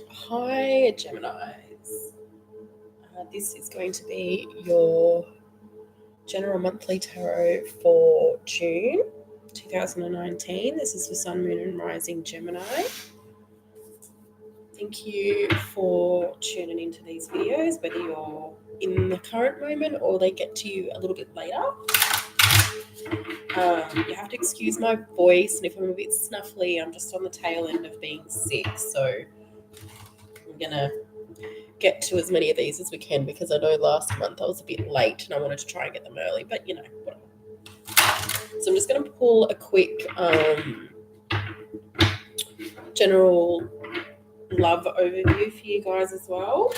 Hi, Geminis. This is going to be your general monthly tarot for June 2019. This is for Sun, Moon, and Rising Gemini. Thank you for tuning into these videos, whether you're in the current moment or they get to you a little bit later. You have to excuse my voice, and if I'm a bit snuffly, I'm just on the tail end of being sick, so I'm gonna get to as many of these as we can, because I know last month I was a bit late and I wanted to try and get them early, but you know, whatever. So I'm just going to pull a quick general love overview for you guys as well.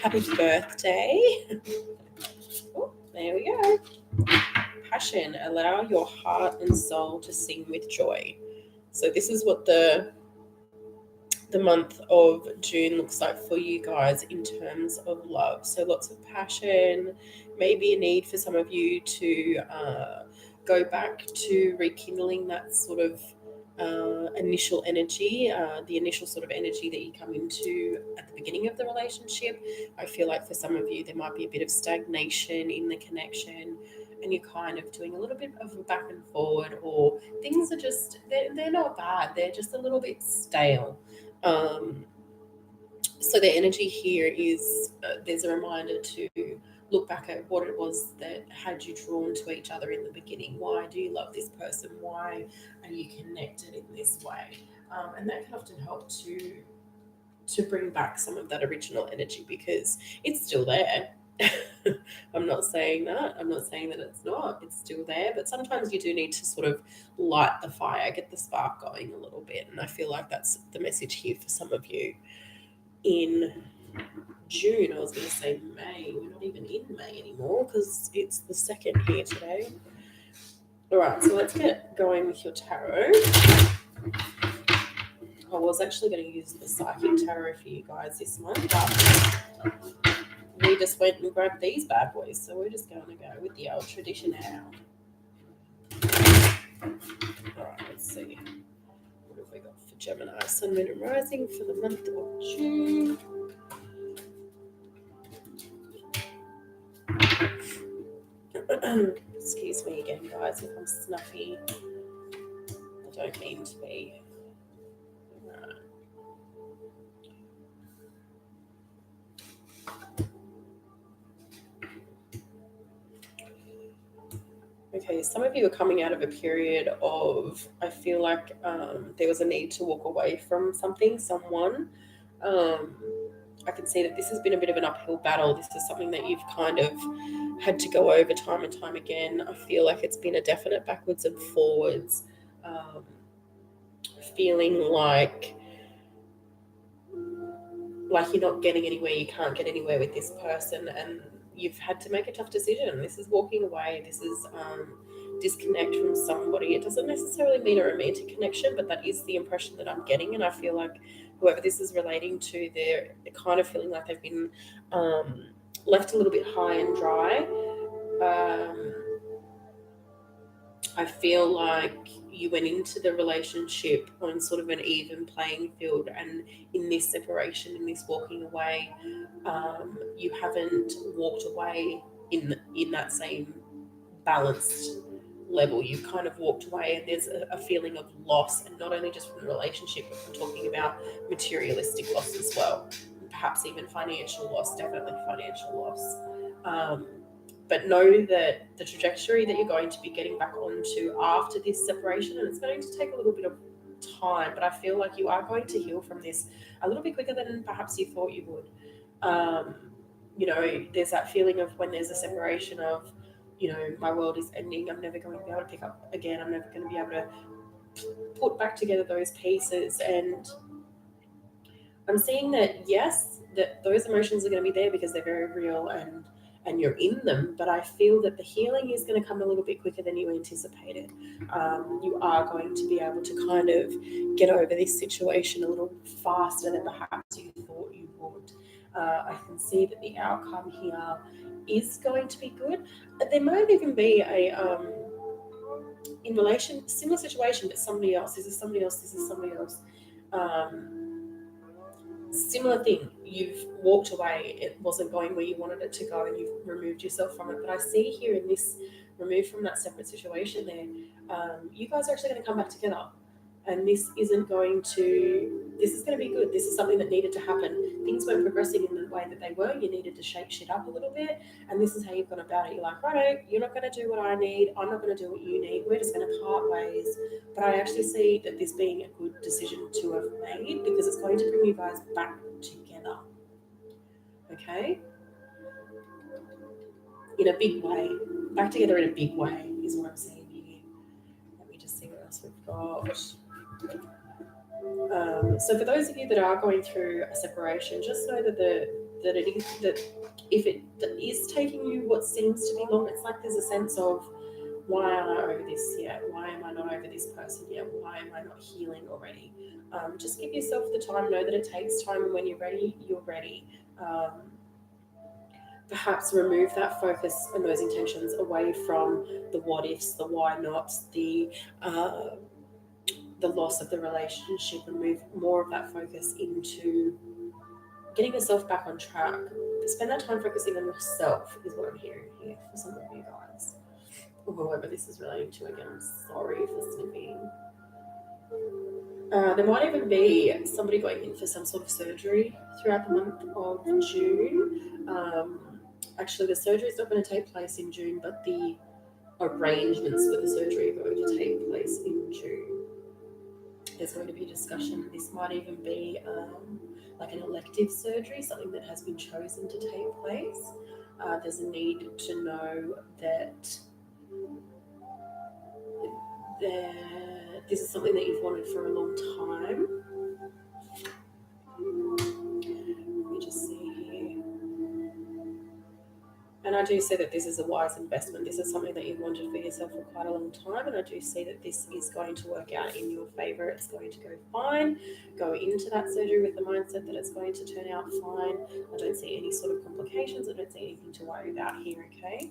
Happy birthday. Oh, there we go. Passion. Allow your heart and soul to sing with joy. So this is what the month of June looks like for you guys in terms of love. So lots of passion, maybe a need for some of you to go back to rekindling that sort of initial energy, the initial sort of energy that you come into at the beginning of the relationship. I feel like for some of you there might be a bit of stagnation in the connection, and you're kind of doing a little bit of a back and forward, or things are just, they're not bad, they're just a little bit stale. So the energy here is there's a reminder to look back at what it was that had you drawn to each other in the beginning. Why do you love this person? Why are you connected in this way? And that can often help to bring back some of that original energy, because it's still there. I'm not saying that. I'm not saying that it's not. It's still there. But sometimes you do need to sort of light the fire, get the spark going a little bit. And I feel like that's the message here for some of you in June. I was going to say May. We're not even in May anymore because it's the 2nd here today. All right, so let's get going with your tarot. I was actually going to use the Psychic Tarot for you guys this month, but we just went and grabbed these bad boys, so we're just going to go with the old tradition now. All right, let's see. What have we got for Gemini, Sun, Moon, and Rising for the month of June? Excuse me again, guys, if I'm snuffy. I don't mean to be. Right. Okay, some of you are coming out of a period of, I feel like there was a need to walk away from something, someone. I can see that this has been a bit of an uphill battle. This is something that you've kind of had to go over time and time again. I feel like it's been a definite backwards and forwards, feeling like you're not getting anywhere, you can't get anywhere with this person, and you've had to make a tough decision. This is walking away. This is disconnect from somebody. It doesn't necessarily mean a romantic connection, but that is the impression that I'm getting. And I feel like whoever this is relating to, they're kind of feeling like they've been left a little bit high and dry. I feel like you went into the relationship on sort of an even playing field, and in this separation, in this walking away, you haven't walked away in that same balanced level. You've kind of walked away, and there's a feeling of loss, and not only just from the relationship, but we're talking about materialistic loss as well, perhaps even financial loss, definitely financial loss. But know that the trajectory that you're going to be getting back onto after this separation, and it's going to take a little bit of time, but I feel like you are going to heal from this a little bit quicker than perhaps you thought you would. There's that feeling of when there's a separation of, my world is ending, I'm never going to be able to pick up again, I'm never going to be able to put back together those pieces. And I'm seeing that, yes, that those emotions are going to be there because they're very real, and you're in them, but I feel that the healing is going to come a little bit quicker than you anticipated. You are going to be able to kind of get over this situation a little faster than perhaps you thought you would. I can see that the outcome here is going to be good. There might even be in relation, similar situation, but somebody else. This is somebody else. This is somebody else. Similar thing. You've walked away. It wasn't going where you wanted it to go, and you've removed yourself from it. But I see here in this removed from that separate situation there, you guys are actually going to come back together, and this isn't going to. This is going to be good. This is something that needed to happen. Things weren't progressing in the way that they were. You needed to shake shit up a little bit, and this is how you've gone about it. You're like, righto, you're not going to do what I need. I'm not going to do what you need. We're just going to part ways. But I actually see that this being a good decision to have made because it's going to bring you guys back together. Okay? In a big way. Back together in a big way is what I'm saying here. Let me just see what else we've got. So for those of you that are going through a separation, just know that if it is taking you what seems to be long, it's like there's a sense of, why aren't I over this yet? Why am I not over this person yet? Why am I not healing already? Just give yourself the time. Know that it takes time, and when you're ready, you're ready. Perhaps remove that focus and those intentions away from the what ifs, the why nots, the loss of the relationship, and move more of that focus into getting yourself back on track. Spend that time focusing on yourself is what I'm hearing here for some of you guys. Or whoever this is relating to. Again, I'm sorry for sniffing. There might even be somebody going in for some sort of surgery throughout the month of June. Actually, the surgery is not going to take place in June, but the arrangements for the surgery are going to take place in June. There's going to be a discussion. This might even be like an elective surgery, something that has been chosen to take place. There's a need to know that this is something that you've wanted for a long time. Let me just see here. And I do see that this is a wise investment. This is something that you've wanted for yourself for quite a long time. And I do see that this is going to work out in your favor. It's going to go fine. Go into that surgery with the mindset that it's going to turn out fine. I don't see any sort of complications. I don't see anything to worry about here, okay?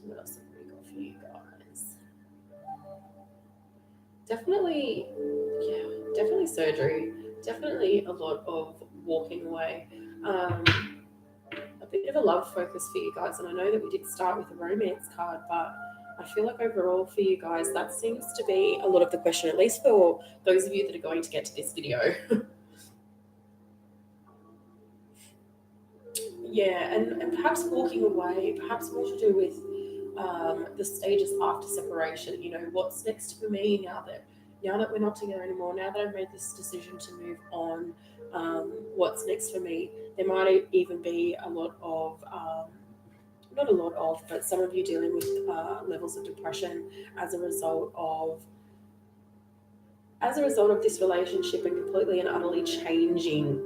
What else have we got for you guys? Definitely surgery. Definitely a lot of walking away. A bit of a love focus for you guys, and I know that we did start with a romance card, but I feel like overall for you guys that seems to be a lot of the question, at least for those of you that are going to get to this video. Yeah, and perhaps walking away, perhaps more to do with the stages after separation. You know, what's next for me now that we're not together anymore, now that I've made this decision to move on, what's next for me? There might even be a lot of, not a lot of, but some of you dealing with levels of depression as a result of this relationship and completely and utterly changing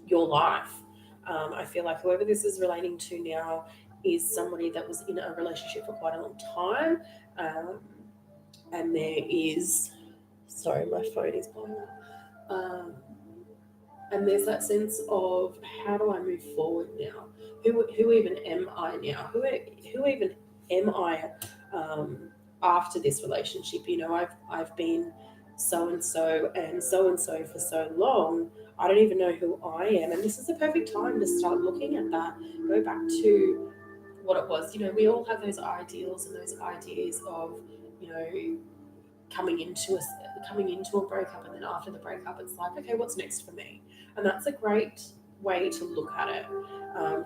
your life. I feel like whoever this is relating to now is somebody that was in a relationship for quite a long time. And there is, sorry, my phone is blowing up. And there's that sense of, how do I move forward now? Who even am I now? Who even am I after this relationship? You know, I've been so and so for so long. I don't even know who I am. And this is the perfect time to start looking at that. Go back to what it was. You know, we all have those ideals and those ideas of, you know, coming into a breakup, and then after the breakup it's like, okay, what's next for me? And that's a great way to look at it.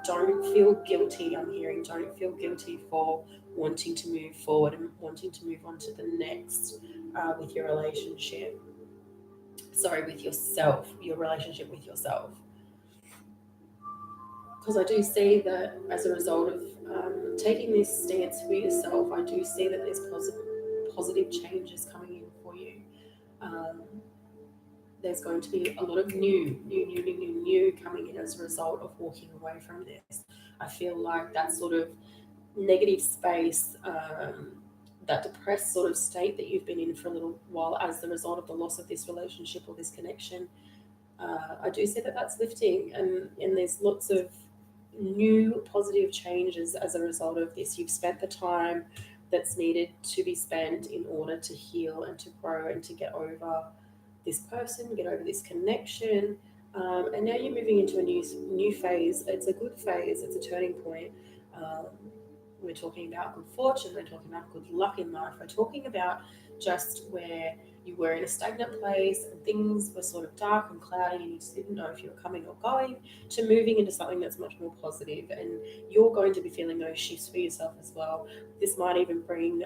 Don't feel guilty. I'm hearing, don't feel guilty for wanting to move forward and wanting to move on to the next with your relationship. Sorry, with yourself, your relationship with yourself. Because I do see that as a result of taking this stance for yourself, I do see that there's positive changes coming in for you. There's going to be a lot of new coming in as a result of walking away from this. I feel like that sort of negative space, that depressed sort of state that you've been in for a little while as the result of the loss of this relationship or this connection, I do see that that's lifting, and there's lots of new positive changes as a result of this. You've spent the time that's needed to be spent in order to heal and to grow and to get over this person, get over this connection. And now you're moving into a new phase. It's a good phase. It's a turning point. Um, we're talking about good fortune. We're talking about good luck in life. We're talking about just where you were in a stagnant place and things were sort of dark and cloudy and you just didn't know if you were coming or going, to moving into something that's much more positive, and you're going to be feeling those shifts for yourself as well. This might even bring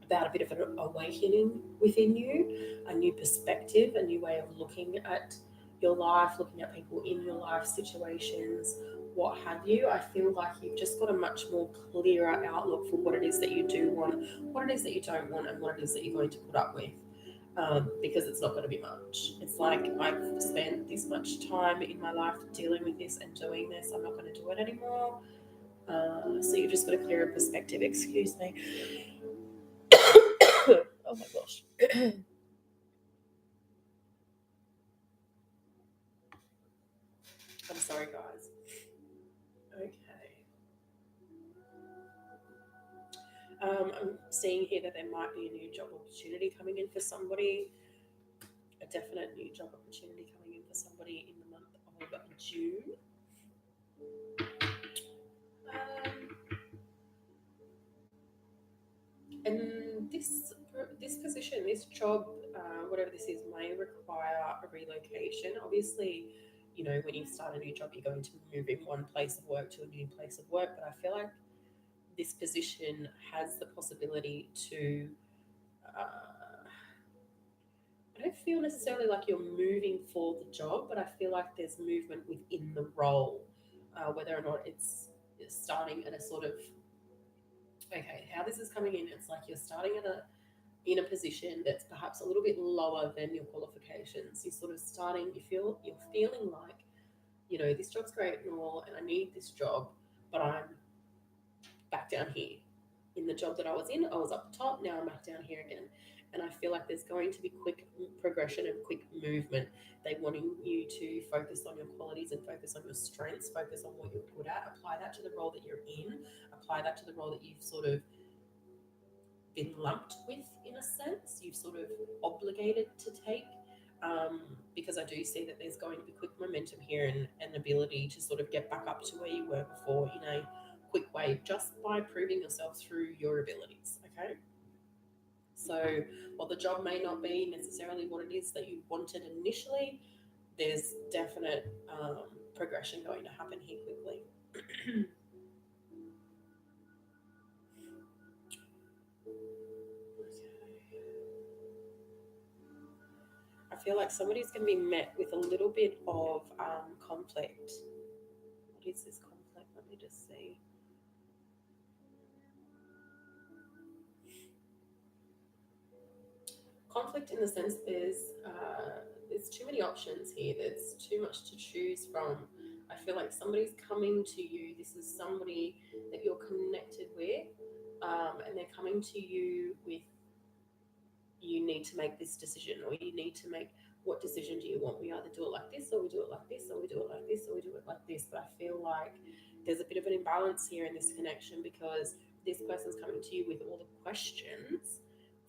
about a bit of an awakening within you, a new perspective, a new way of looking at your life, looking at people in your life, situations, what have you. I feel like you've just got a much more clearer outlook for what it is that you do want, what it is that you don't want, and what it is that you're going to put up with. Because it's not going to be much. It's like, I've spent this much time in my life dealing with this and doing this. I'm not going to do it anymore. So you've just got a clearer perspective. Excuse me. Oh my gosh. I'm sorry, guys. Okay. I'm seeing here that there might be a new job opportunity coming in for somebody, a definite new job opportunity coming in for somebody in the month of June. Um, and this position, this job, whatever this is, may require a relocation. Obviously, you know, when you start a new job, you're going to move in one place of work to a new place of work. But I feel like this position has the possibility to. I don't feel necessarily like you're moving for the job, but I feel like there's movement within the role, whether or not it's starting at a sort of, okay, how this is coming in. It's like you're starting at a in a position that's perhaps a little bit lower than your qualifications. You're sort of starting. You're feeling like, you know, this job's great and all, and I need this job, but I'm back down here. In the job that I was in, I was up the top. Now I'm back down here again. And I feel like there's going to be quick progression and quick movement. They wanting you to focus on your qualities and focus on your strengths, focus on what you're good at, apply that to the role that you're in, apply that to the role that you've sort of been lumped with, in a sense, you've sort of obligated to take. Because I do see that there's going to be quick momentum here and an ability to sort of get back up to where you were before in a quick way, just by proving yourself through your abilities. Okay. So while the job may not be necessarily what it is that you wanted initially, there's definite progression going to happen here quickly. I feel like somebody's going to be met with a little bit of conflict. What is this conflict? Let me just see. Conflict in the sense there's too many options here. There's too much to choose from. I feel like somebody's coming to you. This is somebody that you're connected with, and they're coming to you with, you need to make this decision, or you need to make, what decision do you want? We either do it like this, or we do it like this, or we do it like this, or we do it like this. But I feel like there's a bit of an imbalance here in this connection, because this person's coming to you with all the questions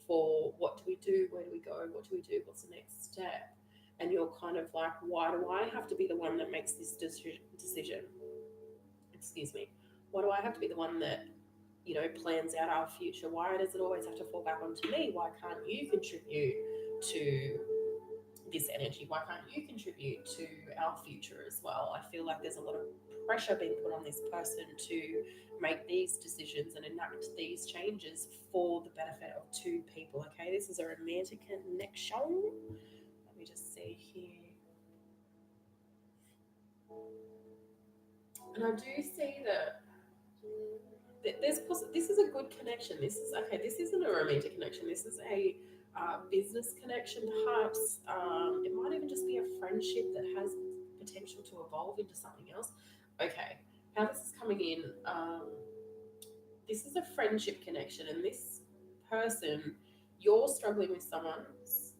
for, what do we do, where do we go, what do we do, what's the next step, and you're kind of like, why do I have to be the one that makes this decision? Excuse me. Why do I have to be the one that, you know, plans out our future? Why does it always have to fall back onto me? Why can't you contribute to this energy? Why can't you contribute to our future as well? I feel like there's a lot of pressure being put on this person to make these decisions and enact these changes for the benefit of two people. Okay, this is a romantic connection. Let me just see here. And I do see that this is a good connection. This is okay. This isn't a romantic connection. This is a business connection, perhaps. It might even just be a friendship that has potential to evolve into something else. Okay, how this is coming in. This is a friendship connection, and this person, you're struggling with someone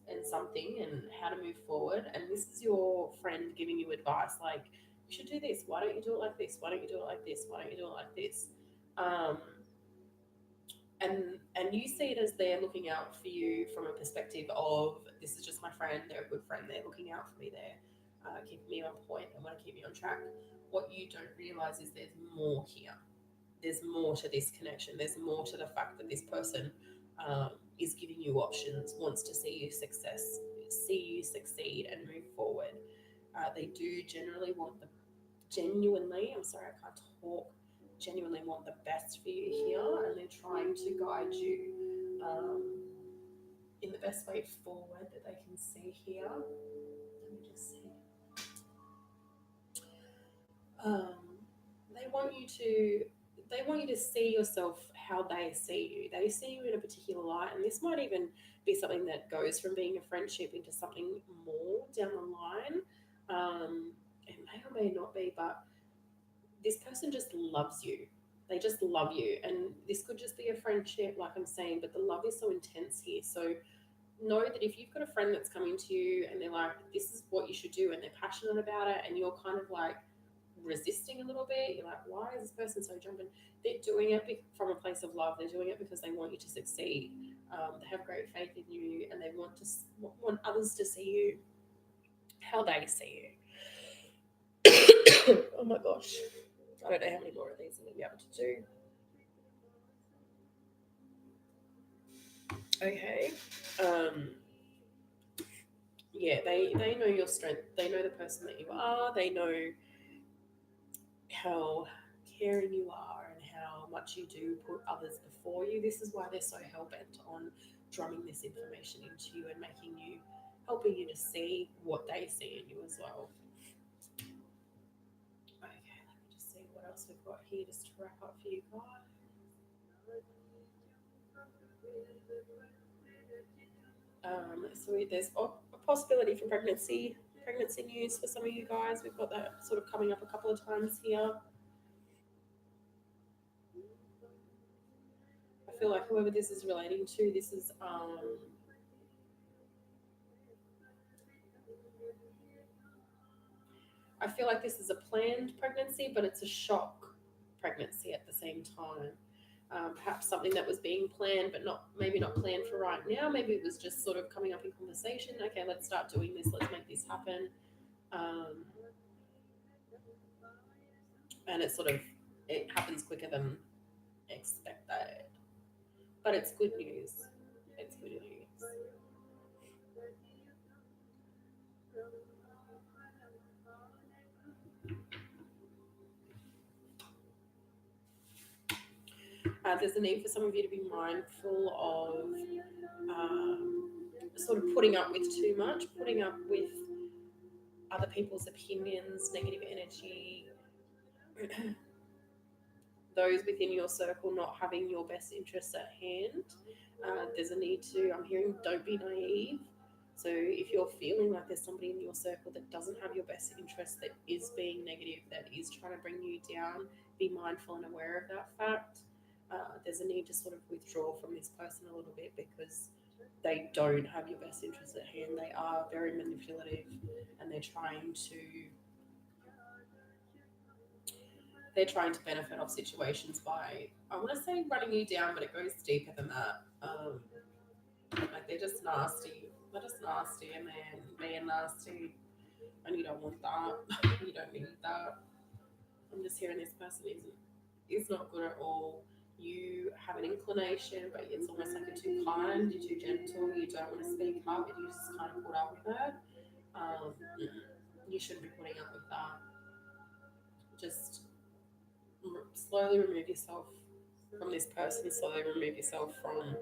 and something and how to move forward, and this is your friend giving you advice like, you should do this, why don't you do it like this, why don't you do it like this, why don't you do it like this. um, and you see it as they're looking out for you from a perspective of, this is just my friend, they're a good friend, they're looking out for me, they're keeping me on point and want to keep me on track. What you don't realize is there's more here. There's more to this connection. There's more to the fact that this person is giving you options, wants to see you succeed and move forward. They do generally want the genuinely, I'm sorry, I can't talk, genuinely want the best for you here, and they're trying to guide you in the best way forward that they can see here. Let me just see. Um, they want you to see yourself how they see you. They see you in a particular light, and this might even be something that goes from being a friendship into something more down the line. It may or may not be, but this person just loves you. They just love you. And this could just be a friendship, like I'm saying, but the love is so intense here. So know that if you've got a friend that's coming to you and they're like, this is what you should do, and they're passionate about it, and you're kind of like resisting a little bit, you're like, why is this person so jumping? They're doing it from a place of love. They're doing it because they want you to succeed. They have great faith in you, and they want others to see you how they see you. Oh my gosh. I don't know how many more of these I'm going to be able to do. Okay. Yeah, they know your strength. They know the person that you are. They know how caring you are and how much you do put others before you. This is why they're so hell-bent on drumming this information into you and helping you to see what they see in you as well. Okay, let me just see what else we've got here just to wrap up for you guys. So there's a possibility for pregnancy news for some of you guys. We've got that sort of coming up a couple of times here. I feel like whoever this is relating to, this is I feel like this is a planned pregnancy, but it's a shock pregnancy at the same time. Perhaps something that was being planned, but maybe not planned for right now. Maybe it was just sort of coming up in conversation. Okay, let's start doing this. Let's make this happen. Um, and it happens quicker than expected. But it's good news. It's good news. There's a need for some of you to be mindful of sort of putting up with too much, putting up with other people's opinions, negative energy, those within your circle not having your best interests at hand. There's a need to, I'm hearing, don't be naive. So if you're feeling like there's somebody in your circle that doesn't have your best interests, that is being negative, that is trying to bring you down, be mindful and aware of that fact. There's a need to sort of withdraw from this person a little bit because they don't have your best interests at hand. They are very manipulative, and they're trying to benefit off situations by, I want to say, running you down, but it goes deeper than that. Like they're just nasty. They're just nasty, and they're being nasty, and you don't want that. You don't need that. I'm just hearing this person is not good at all. You have an inclination, but it's almost like you're too kind, you're too gentle, you don't want to speak up, and you just kind of put up with it. Um, you shouldn't be putting up with that. Just slowly remove yourself from this person, slowly remove yourself from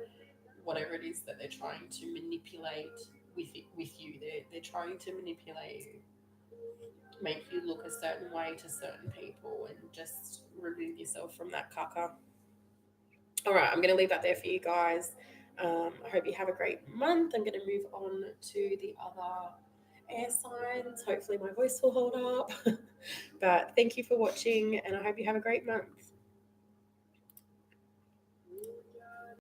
whatever it is that they're trying to manipulate with you. They're trying to manipulate you, make you look a certain way to certain people, and just remove yourself from that caca. All right, I'm going to leave that there for you guys. I hope you have a great month. I'm going to move on to the other air signs. Hopefully, my voice will hold up. But thank you for watching, and I hope you have a great month.